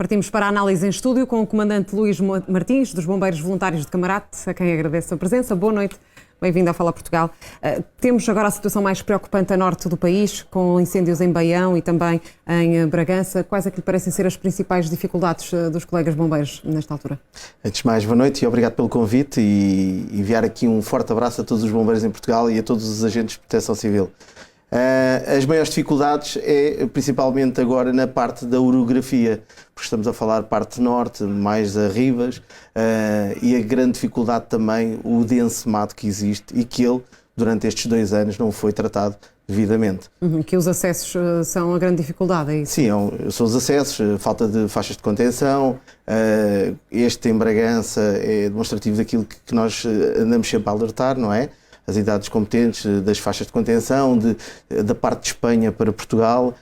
Partimos para a análise em estúdio com o comandante Luís Martins, dos Bombeiros Voluntários de Camarate, a quem agradeço a presença. Boa noite, bem-vindo ao Fala Portugal. Temos agora a situação mais preocupante a norte do país, com incêndios em Baião e também em Bragança. Quais é que lhe parecem ser as principais dificuldades dos colegas bombeiros nesta altura? Antes de mais, boa noite e obrigado pelo convite e enviar aqui um forte abraço a todos os bombeiros em Portugal e a todos os agentes de proteção civil. As maiores dificuldades é principalmente agora na parte da orografia, porque estamos a falar parte norte, mais a Ribas, e a grande dificuldade também o denso mato que existe e que ele, durante estes 2 anos, não foi tratado devidamente. Que os acessos são a grande dificuldade, é isso? Sim, são os acessos, falta de faixas de contenção, este em Bragança é demonstrativo daquilo que nós andamos sempre a alertar, não é? As entidades competentes das faixas de contenção, da parte de Espanha para Portugal.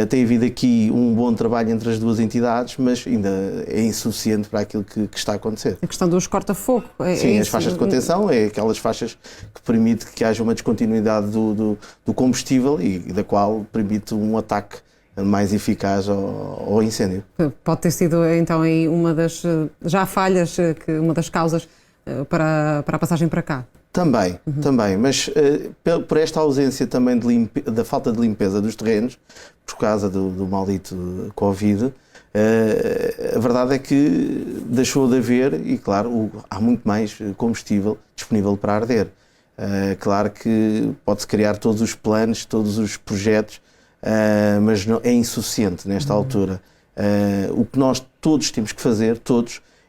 Tem havido aqui um bom trabalho entre as duas entidades, mas ainda é insuficiente para aquilo que está a acontecer. A questão dos corta-fogo. Sim, as faixas de contenção é aquelas faixas que permite que haja uma descontinuidade do combustível e da qual permite um ataque mais eficaz ao incêndio. Pode ter sido então aí uma das já falhas, uma das causas para a passagem para cá. Também, mas por esta ausência também da falta de limpeza dos terrenos, por causa do maldito Covid, a verdade é que deixou de haver e, claro, há muito mais combustível disponível para arder. Claro que pode-se criar todos os planos, todos os projetos, mas não, é insuficiente nesta altura. O que nós todos temos que fazer,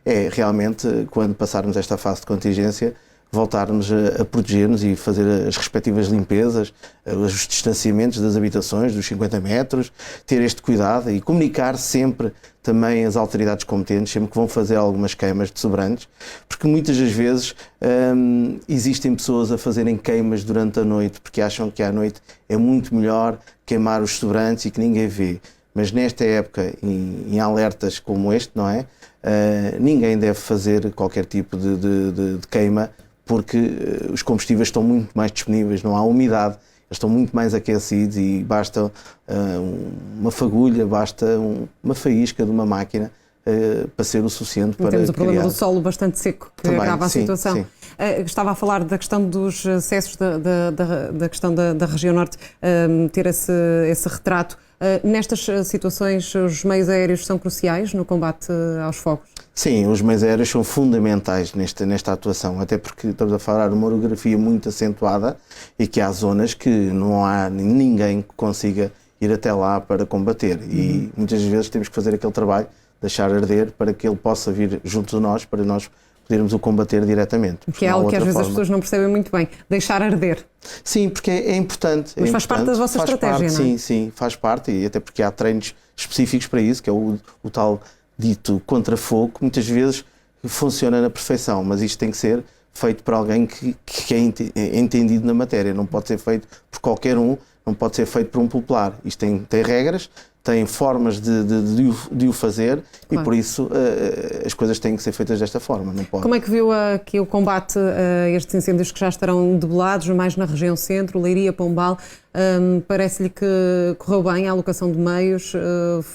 é realmente, quando passarmos esta fase de contingência, voltarmos a proteger-nos e fazer as respectivas limpezas, os distanciamentos das habitações, dos 50 metros, ter este cuidado e comunicar sempre também as autoridades competentes, sempre que vão fazer algumas queimas de sobrantes, porque muitas das vezes existem pessoas a fazerem queimas durante a noite, porque acham que à noite é muito melhor queimar os sobrantes e que ninguém vê. Mas nesta época, em alertas como este, não é? Ninguém deve fazer qualquer tipo de queima, porque os combustíveis estão muito mais disponíveis, não há umidade, eles estão muito mais aquecidos e basta uma fagulha, basta uma faísca de uma máquina para ser o suficiente para temos o problema criar. do solo bastante seco, que Também, agrava a sim, situação. Sim. Estava a falar da questão dos acessos da questão da região norte, ter esse retrato. Nestas situações, os meios aéreos são cruciais no combate aos fogos? Sim, os meios aéreos são fundamentais nesta atuação, até porque estamos a falar de uma orografia muito acentuada e que há zonas que não há ninguém que consiga ir até lá para combater e muitas vezes temos que fazer aquele trabalho, deixar arder para que ele possa vir junto de nós, para nós podermos o combater diretamente. Que é algo que às vezes as pessoas não percebem muito bem, deixar arder. Sim, porque é importante. Mas faz parte da vossa estratégia, não é? Sim, faz parte e até porque há treinos específicos para isso, que é o tal dito contra-fogo, que muitas vezes funciona na perfeição, mas isto tem que ser feito por alguém que é entendido na matéria, não pode ser feito por qualquer um, não pode ser feito por um popular. Isto tem regras, tem formas de o fazer. Claro. E por isso as coisas têm que ser feitas desta forma. Não pode. Como é que viu aqui o combate a estes incêndios que já estarão debelados, mais na região centro, Leiria, Pombal? Parece-lhe que correu bem a alocação de meios?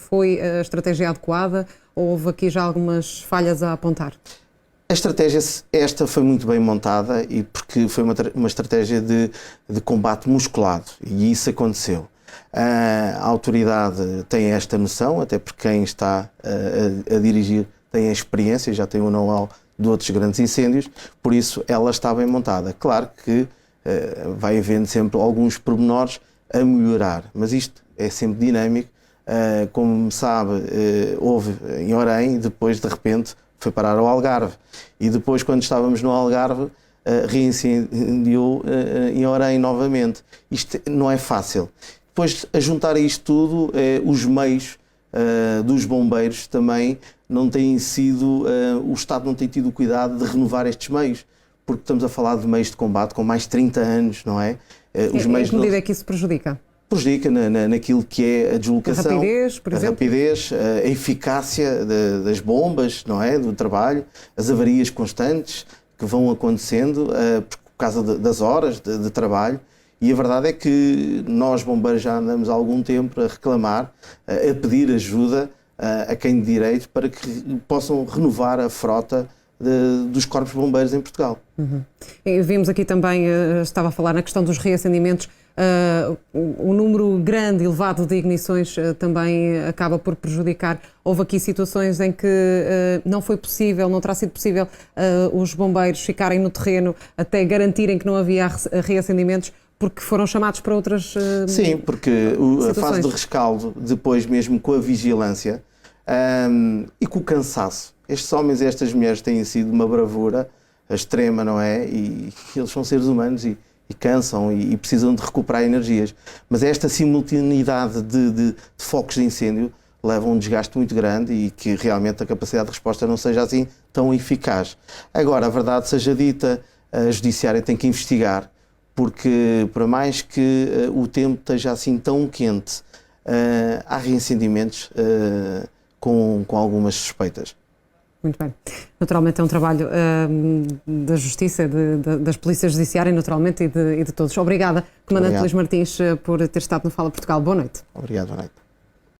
Foi a estratégia adequada? Ou houve aqui já algumas falhas a apontar? A estratégia esta foi muito bem montada e porque foi uma estratégia de combate musculado e isso aconteceu. A autoridade tem esta noção, até porque quem está a dirigir tem a experiência, já tem o know-how de outros grandes incêndios, por isso ela está bem montada. Claro que vai havendo sempre alguns pormenores a melhorar, mas isto é sempre dinâmico. Como sabe, houve em Orem, depois de repente foi parar ao Algarve e depois quando estávamos no Algarve reincendiou em Orem novamente. Isto não é fácil. Depois, a juntar a isto tudo, os meios dos bombeiros também não têm sido, o Estado não tem tido o cuidado de renovar estes meios, porque estamos a falar de meios de combate com mais de 30 anos, não é? Os meios em que medida é que isso prejudica? Prejudica naquilo que é a deslocação, a rapidez, por exemplo? Rapidez, a eficácia das bombas, não é? Do trabalho, as avarias constantes que vão acontecendo por causa das horas de trabalho. E a verdade é que nós, bombeiros, já andamos há algum tempo a reclamar, a pedir ajuda a quem de direito para que possam renovar a frota dos corpos de bombeiros em Portugal. E vimos aqui também, estava a falar na questão dos reacendimentos, o número grande, elevado de ignições também acaba por prejudicar. Houve aqui situações em que não foi possível, não terá sido possível os bombeiros ficarem no terreno até garantirem que não havia reacendimentos, porque foram chamados para outras Sim, porque a fase de rescaldo, depois mesmo com a vigilância e com o cansaço. Estes homens e estas mulheres têm sido uma bravura extrema, não é? E eles são seres humanos e cansam e precisam de recuperar energias. Mas esta simultaneidade de focos de incêndio leva a um desgaste muito grande e que realmente a capacidade de resposta não seja assim tão eficaz. Agora, a verdade seja dita, a Judiciária tem que investigar, porque por mais que o tempo esteja assim tão quente, há reincendimentos com algumas suspeitas. Muito bem. Naturalmente é um trabalho da Justiça, das Polícias Judiciárias, naturalmente, e de todos. Obrigada, Comandante Luís Martins, por ter estado no Fala Portugal. Boa noite. Obrigado, boa noite.